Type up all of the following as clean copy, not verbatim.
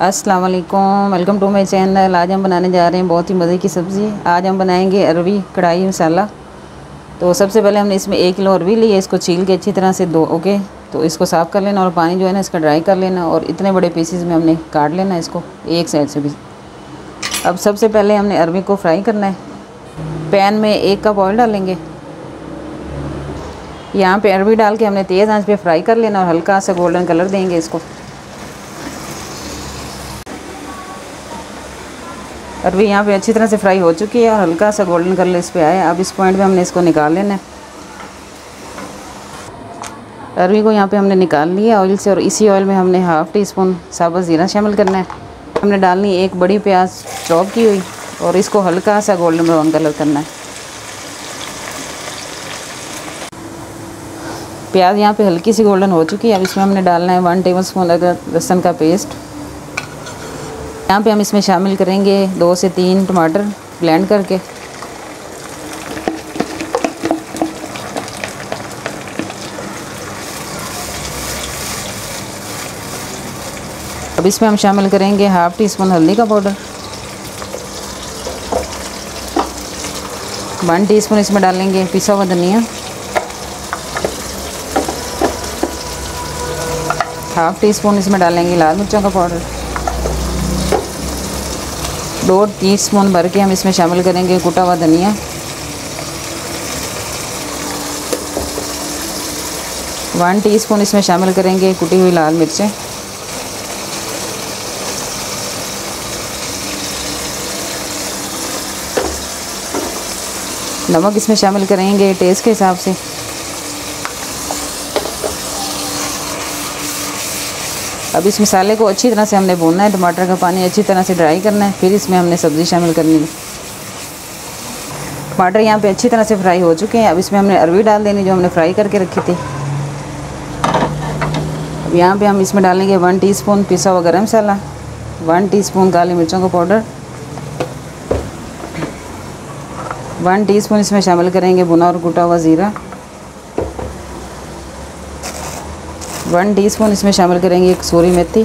अस्सलाम वालेकुम, welcome to my channel. आज हम बनाने जा रहे हैं बहुत ही मज़े की सब्ज़ी। आज हम बनाएंगे अरवी कढ़ाई मसाला। तो सबसे पहले हमने इसमें 1 किलो अरवी ली है। इसको छील के अच्छी तरह से ओके तो इसको साफ़ कर लेना और पानी जो है ना इसका ड्राई कर लेना और इतने बड़े पीसीज में हमने काट लेना इसको एक साइड से भी। अब सबसे पहले हमने अरवी को फ्राई करना है। पैन में 1 कप ऑयल डालेंगे। यहाँ पे अरवी डाल के हमने तेज़ आंच पे फ्राई कर लेना और हल्का सा गोल्डन कलर देंगे इसको। अरवी यहाँ पे अच्छी तरह से फ्राई हो चुकी है और हल्का सा गोल्डन कलर इस पे आया। अब इस पॉइंट पे हमने इसको निकाल लेना है। अरवी को यहाँ पे हमने निकाल लिया ऑयल से और इसी ऑयल में हमने हाफ़ टी स्पून साबुत ज़ीरा शामिल करना है। हमने डालनी 1 बड़ी प्याज चॉप की हुई और इसको हल्का सा गोल्डन ब्राउन कलर करना है। प्याज यहाँ पे हल्की सी गोल्डन हो चुकी है। अब इसमें हमने डालना है 1 टेबलस्पून लहसुन का पेस्ट। यहाँ पे हम इसमें शामिल करेंगे 2 से 3 टमाटर ब्लेंड करके। अब इसमें हम शामिल करेंगे हाफ़ टी स्पून हल्दी का पाउडर। 1 टीस्पून इसमें डालेंगे पिसा हुआ धनिया। हाफ़ टी स्पून इसमें डालेंगे लाल मिर्चों का पाउडर। 2 टीस्पून भर के हम इसमें शामिल करेंगे कुटा हुआ धनिया। 1 टीस्पून इसमें शामिल करेंगे कुटी हुई लाल मिर्चें। नमक इसमें शामिल करेंगे टेस्ट के हिसाब से। अब इस मसाले को अच्छी तरह से हमने भूनना है। टमाटर का पानी अच्छी तरह से ड्राई करना है। फिर इसमें हमने सब्ज़ी शामिल करनी है। टमाटर यहाँ पे अच्छी तरह से फ्राई हो चुके हैं। अब इसमें हमने अरवी डाल देनी जो हमने फ्राई करके रखी थी। अब यहाँ पे हम इसमें डालेंगे 1 टीस्पून पिसा हुआ गरम मसाला, 1 टीस्पून काली मिर्चों का पाउडर, 1 टीस्पून इसमें शामिल करेंगे भुना और कुटा हुआ ज़ीरा, 1 टीस्पून इसमें शामिल करेंगे कसूरी मेथी,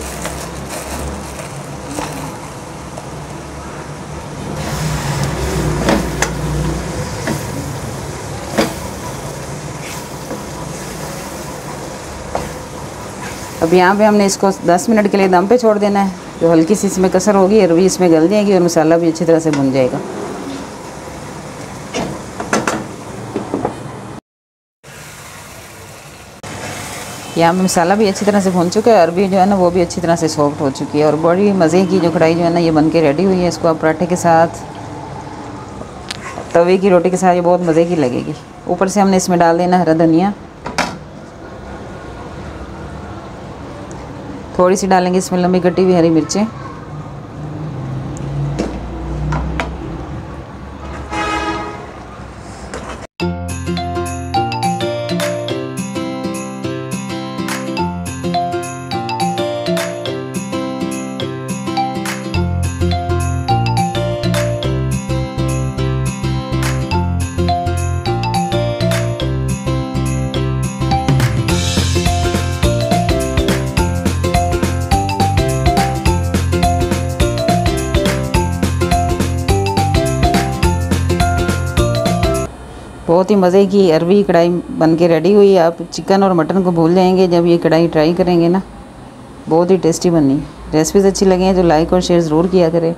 अब यहाँ पे हमने इसको 10 मिनट के लिए दम पे छोड़ देना है। जो हल्की सी इसमें कसर होगी अरवी इसमें गल जाएगी और मसाला भी अच्छी तरह से भुन जाएगा। यहाँ पे मसाला भी अच्छी तरह से भून चुका है। अरवी जो है ना वो भी अच्छी तरह से सॉफ्ट हो चुकी है और बड़ी मज़े की जो कढ़ाई जो है ना ये बन के रेडी हुई है। इसको आप पराठे के साथ, तवे की रोटी के साथ ये बहुत मज़े की लगेगी। ऊपर से हमने इसमें डाल देना हरा धनिया। थोड़ी सी डालेंगे इसमें लंबी कटी हुई हरी मिर्चें। बहुत ही मज़े की अरवी कढ़ाई बन के रेडी हुई है। आप चिकन और मटन को भूल जाएंगे जब ये कढ़ाई ट्राई करेंगे ना। बहुत ही टेस्टी बनी। रेसिपीज़ अच्छी लगे तो लाइक और शेयर ज़रूर किया करें।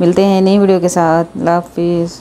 मिलते हैं नई वीडियो के साथ। अल्लाह हाफ़िज़।